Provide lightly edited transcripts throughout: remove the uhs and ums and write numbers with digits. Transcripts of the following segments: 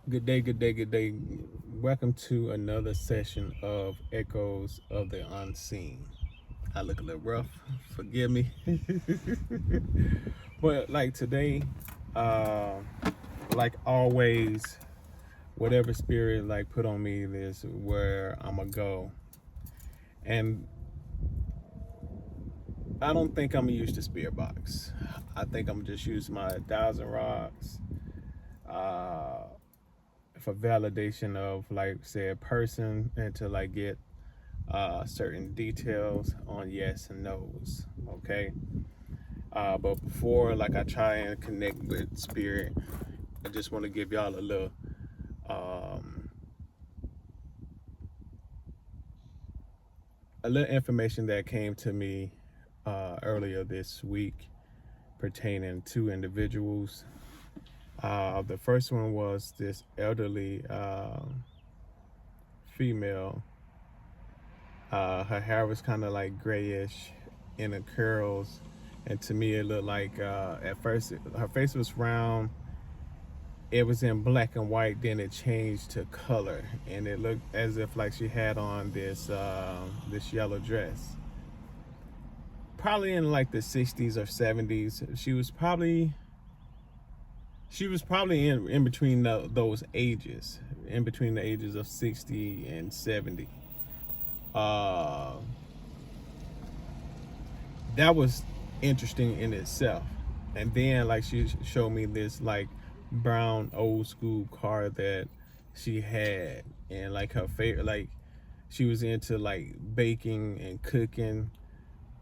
Good day, good day, good day. Welcome to another session of Echoes of the Unseen. I look a little rough, forgive me. But like today, uh, like always, whatever spirit like put on me is where I'ma go. And I don't think I'm gonna use the spirit box. I think I'm just use my 1,000 rocks uh, for validation of like say a person and to like get certain details on yes and no's. Okay. But before like I try and connect with spirit, I just want to give y'all um, a little information that came to me earlier this week pertaining to individuals. The first one was this elderly female. Her hair was kind of like grayish in the curls, and to me it looked like at first her face was round. It was in black and white, then it changed to color, and it looked as if like she had on this yellow dress. Probably in like the 60s or 70s. She was probably in between those ages, in between the ages of 60 and 70. Uh, that was interesting in itself. And then like she showed me this like brown old school car that she had, and like her favorite, like she was into like baking and cooking.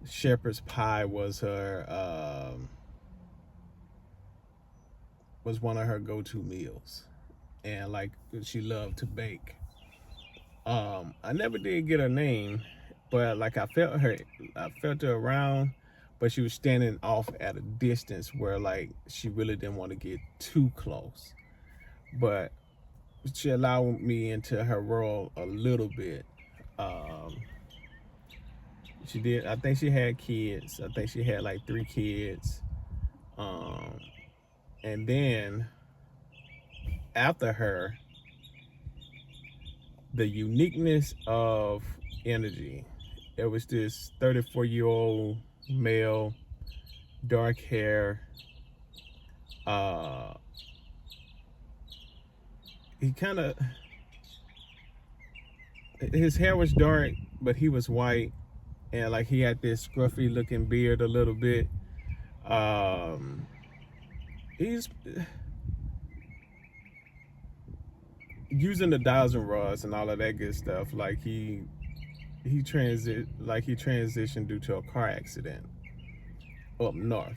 Shepherd's pie was one of her go-to meals, and like she loved to bake. I never did get her name, but like I felt her around, but she was standing off at a distance where like she really didn't want to get too close. But she allowed me into her world a little bit. Um, she did. I think she had kids. I think she had like 3 kids. Um, and then after her, the uniqueness of energy. It was this 34-year-old male, dark hair. Uh, he kind of his hair was dark, but he was white, and like he had this scruffy looking beard a little bit. Um, he's using the 1,000 rods and all of that good stuff. Like he transitioned due to a car accident up north.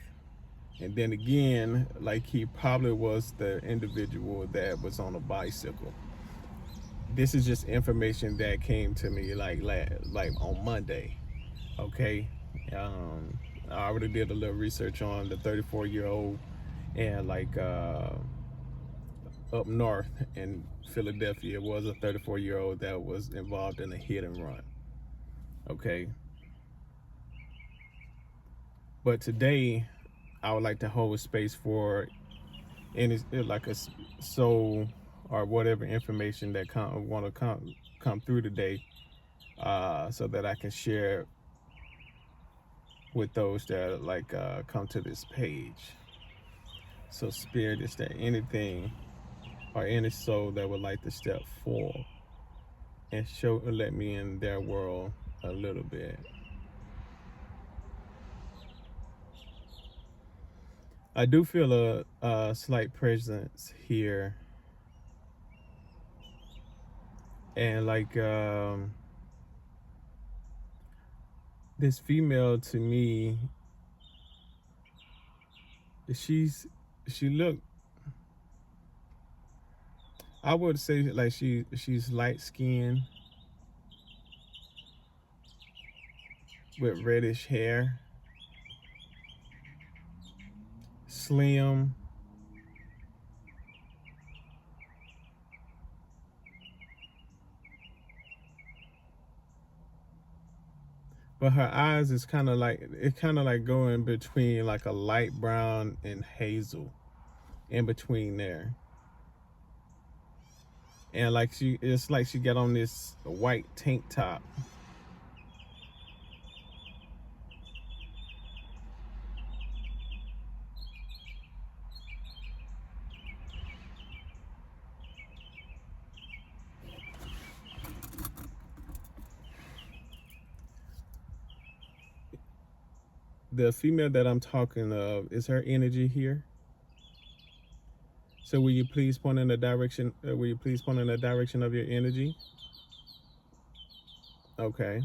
And then again, like he probably was the individual that was on a bicycle. This is just information that came to me like on Monday. Okay, um, I already did a little research on the 34-year-old, and like up north in Philadelphia, it was a 34-year-old that was involved in a hit and run. Okay, but today I would like to hold space for any like a soul or whatever information that want to come through today, so that I can share with those that like come to this page. So spirit, is there anything or any soul that would like to step forward and let me in their world a little bit? I do feel a slight presence here, and like this female to me, she's she look. I would say like she's light skinned with reddish hair, slim. But her eyes is kind of like going between like a light brown and hazel, in between there. And like it's like she got on this white tank top. The female that I'm talking of, is her energy here? So will you please point in the direction? Will you please point in the direction of your energy? Okay.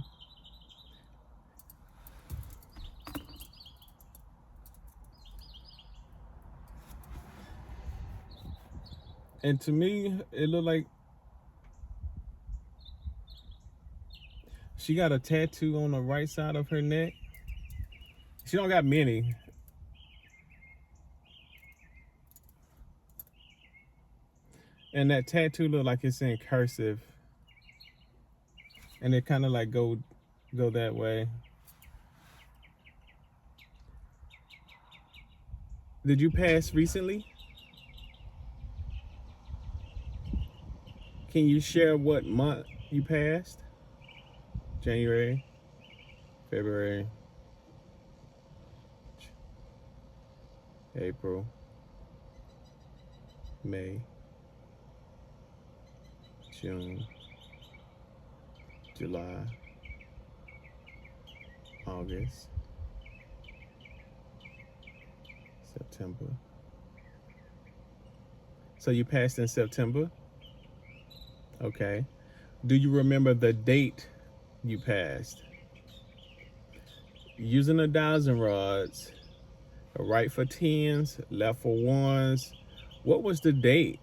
And to me, it looked like she got a tattoo on the right side of her neck. She don't got many. And that tattoo look like it's in cursive. And it kind of like go that way. Did you pass recently? Can you share what month you passed? January, February, April, May, June, July, August, September. So you passed in September? Okay. Do you remember the date you passed? Using a dowsing rods, right for tens, left for ones. What was the date?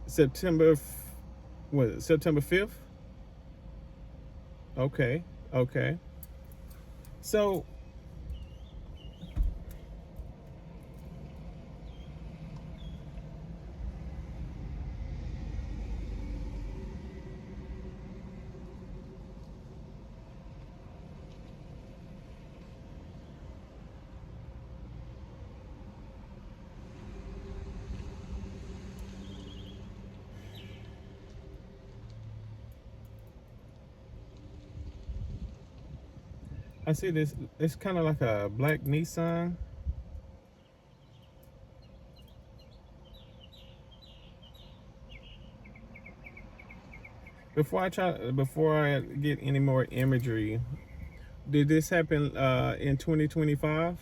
September, was it September 5th? Okay, okay. So, I see this, it's kind of like a black Nissan. Before I get any more imagery, did this happen in 2025?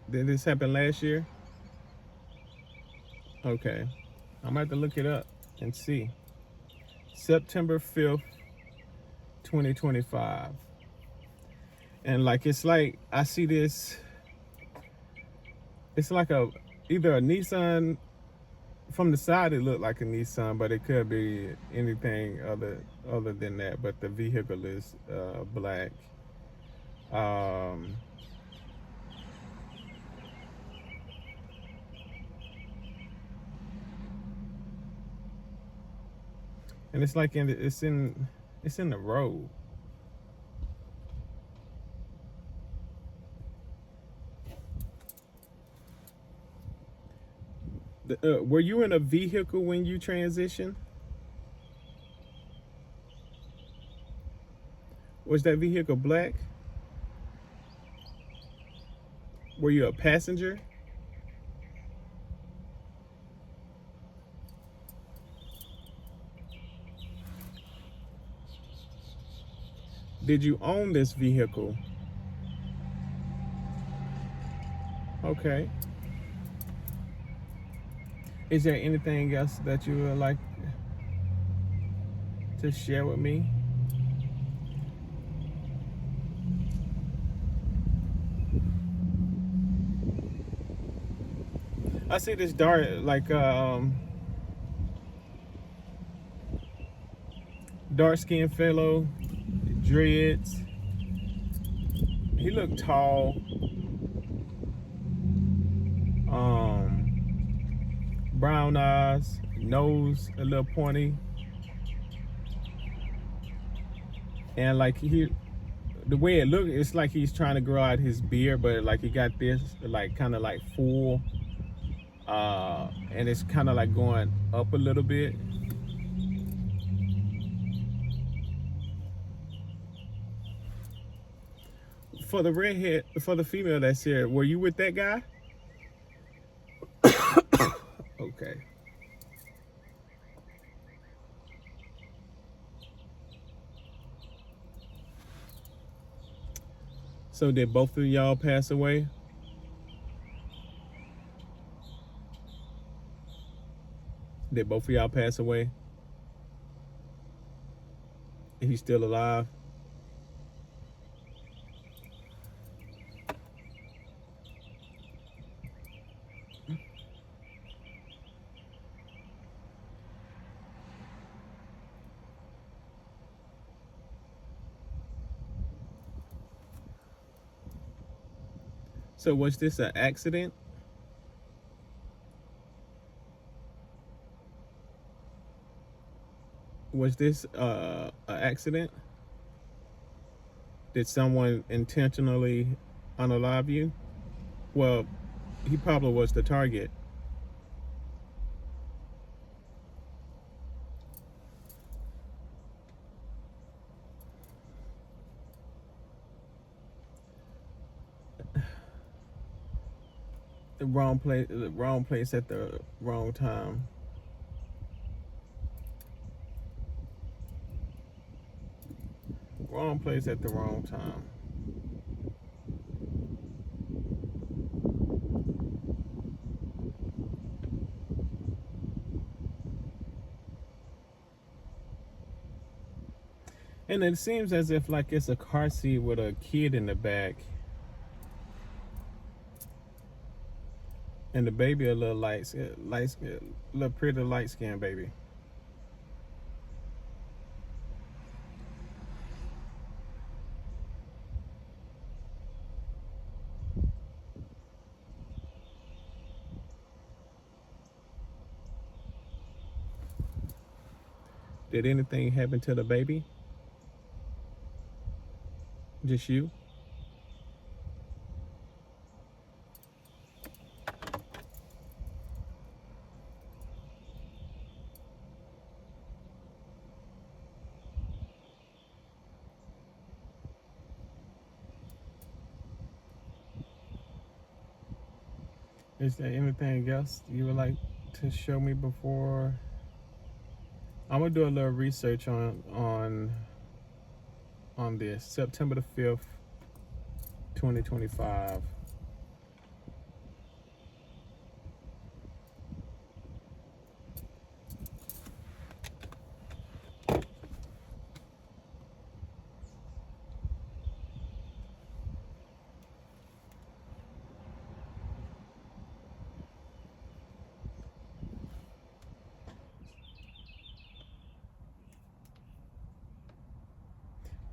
Did this happen last year? Okay. I'm gonna have to look it up and see. September 5th, 2025. And like it's like I see this, it's like either a Nissan. From the side it looked like a Nissan, but it could be anything other than that. But the vehicle is black. And it's like it's in the road. Were you in a vehicle when you transitioned? Was that vehicle black? Were you a passenger? Did you own this vehicle? Okay. Is there anything else that you would like to share with me? I see this dark, like dark-skinned fellow, dreads. He looked tall. brown eyes, nose a little pointy, and like the way it looks, it's like he's trying to grow out his beard, but like he got this like kind of like full, and it's kind of like going up a little bit. For the redhead, for the female that's here, were you with that guy? Okay. So did both of y'all pass away? Did both of y'all pass away? He's still alive? So was this an accident? Was this an accident? Did someone intentionally unalive you? Well, he probably was the target. The wrong place at the wrong time. Wrong place at the wrong time. And it seems as if like it's a car seat with a kid in the back. And the baby a little little pretty light skinned baby. Did anything happen to the baby? Just you? Is there anything else you would like to show me before? I'm gonna do a little research on this. September the 5th, 2025.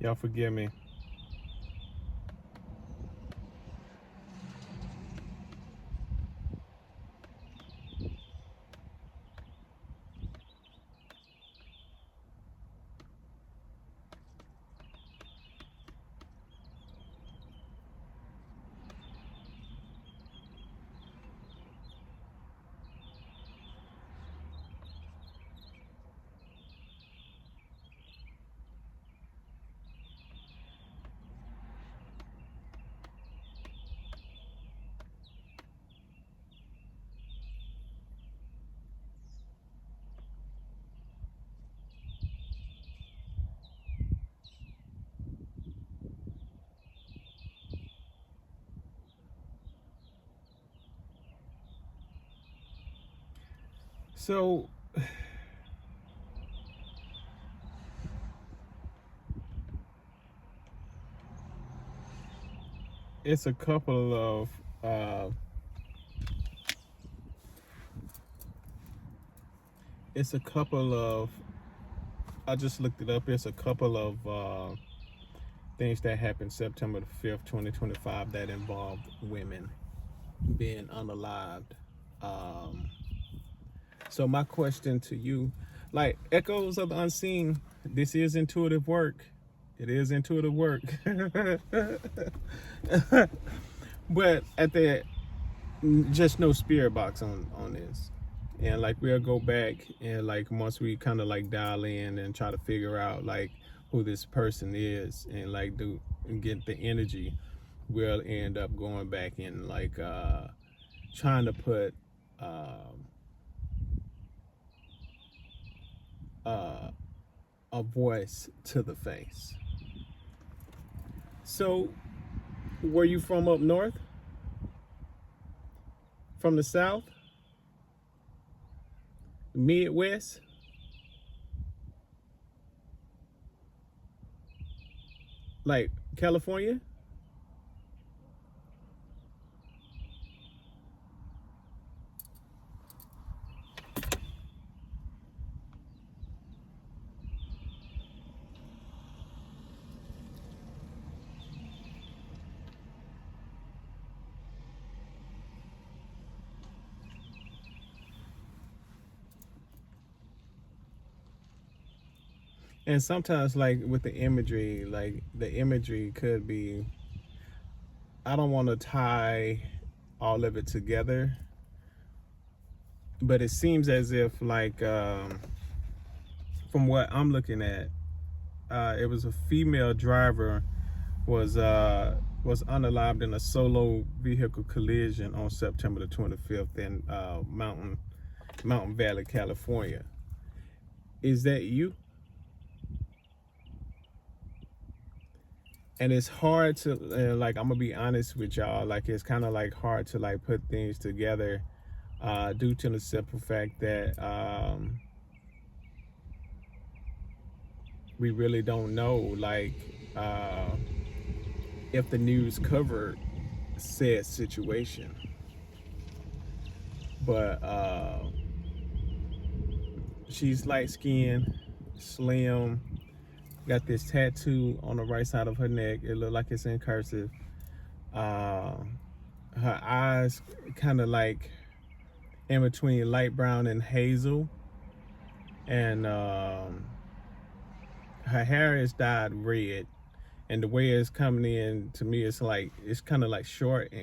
Y'all forgive me. So it's a couple of I just looked it up. It's a couple of things that happened September the 5th, 2025 that involved women being unalived. So my question to you, like echoes of the unseen, this is intuitive work. It is intuitive work. But at the just no spirit box on this. And like we'll go back and like once we kind of like dial in and try to figure out like who this person is and like do and get the energy, we'll end up going back and like trying to put um uh a voice to the face. So were you from up north, from the south, midwest? Like California? And sometimes like with the imagery, like the imagery could be, I don't want to tie all of it together, but it seems as if like from what I'm looking at, it was a female driver was unalived in a solo vehicle collision on September the 25th in Mountain Valley, California. Is that you? And it's hard to like, I'm gonna be honest with y'all, like it's kind of like hard to like put things together due to the simple fact that we really don't know like uh, if the news covered said situation. But she's light skinned, slim, got this tattoo on the right side of her neck. It looked like it's in cursive. Uh, Her eyes kind of like in between light brown and hazel. And her hair is dyed red. And the way it's coming in to me, it's like it's kind of like short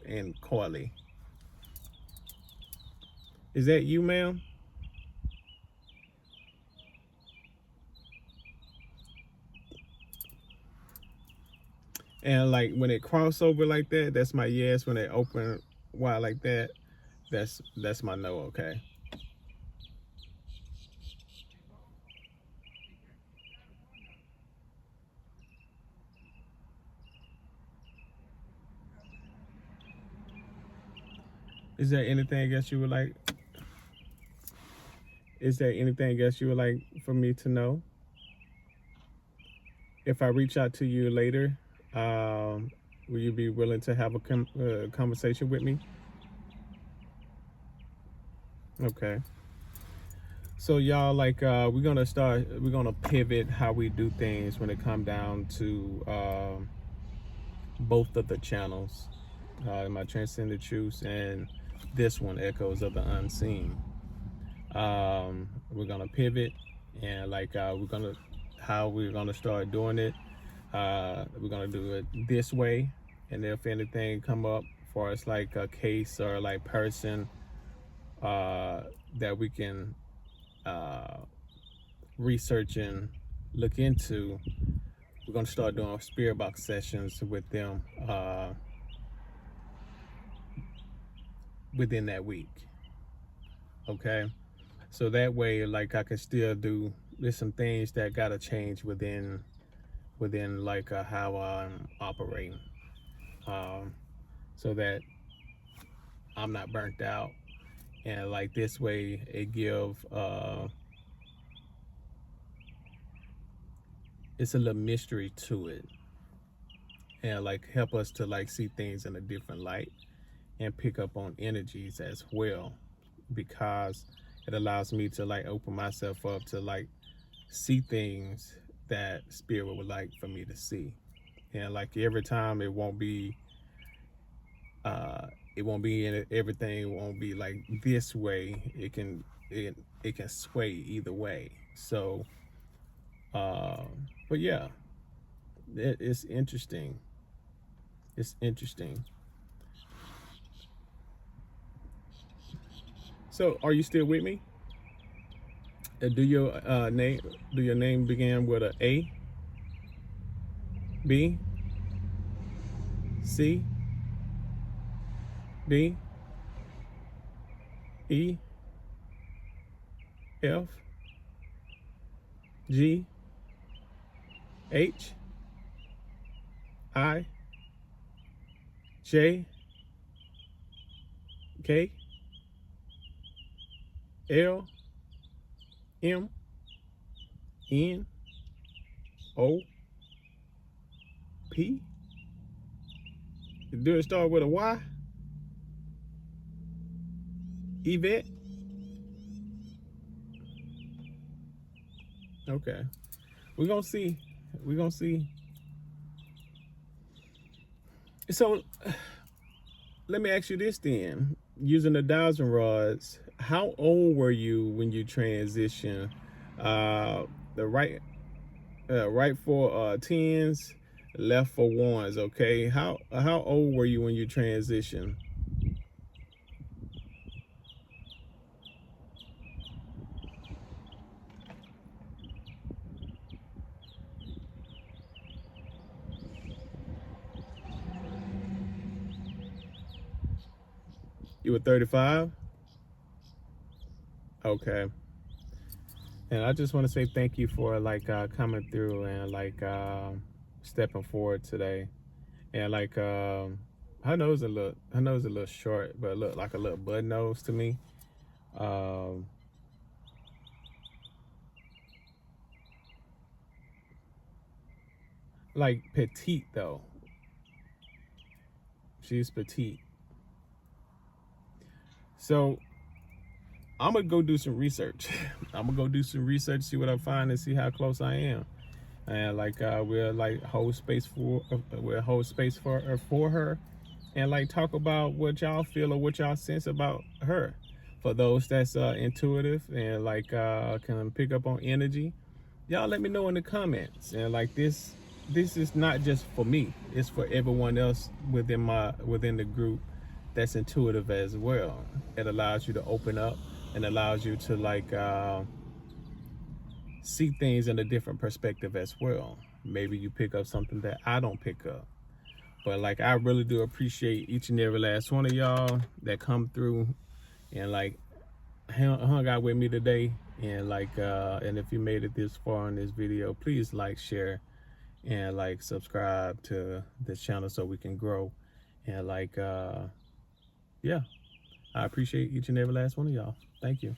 and coily. Is that you, ma'am? And like when it cross over like that, that's my yes. When it open wide like that, that's my no. Okay. Is there anything else you would like? Is there anything else you would like for me to know? If I reach out to you later, will you be willing to have a conversation with me? Okay. So y'all, like, we're gonna pivot how we do things when it come down to both of the channels, my Transcended Truths and this one, Echoes of the Unseen. We're gonna pivot and like we're gonna start doing it. We're gonna do it this way, and if anything come up for us like a case or like person that we can research and look into, we're gonna start doing spirit box sessions with them within that week. Okay, so that way, like I can still do. There's some things that gotta change within like how I'm operating, so that I'm not burnt out. And like this way, it give it's a little mystery to it, and like help us to like see things in a different light and pick up on energies as well, because it allows me to like open myself up to like see things that spirit would like for me to see. And like every time it won't be it won't be in it, everything won't be like this way. It can sway either way. So but yeah, it's interesting. It's interesting. So are you still with me? Do your name begin with a A, B, C, D, E, F, G, H, I, J, K, L, M, N, O, P? Do it start with a Y? Yvette? Okay. We're gonna see. We're gonna see. So let me ask you this then. Using the dowsing rods, how old were you when you transitioned? The right for tens, left for ones. Okay. How old were you when you transitioned? You were 35. Okay. And I just want to say thank you for like coming through and like stepping forward today. And like her nose a little short, but look like a little bud nose to me. Um, like petite though. She's petite. So I'm gonna go do some research. I'm gonna go do some research, see what I find, and see how close I am. And like we'll like hold space for her, and like talk about what y'all feel or what y'all sense about her. For those that's intuitive and like can pick up on energy, y'all let me know in the comments. And like this is not just for me, it's for everyone else within the group that's intuitive as well. It allows you to open up and allows you to like see things in a different perspective as well. Maybe you pick up something that I don't pick up. But like I really do appreciate each and every last one of y'all that come through and like hung out with me today. And like and if you made it this far in this video, please like, share, and like subscribe to this channel so we can grow. And like yeah, I appreciate each and every last one of y'all. Thank you.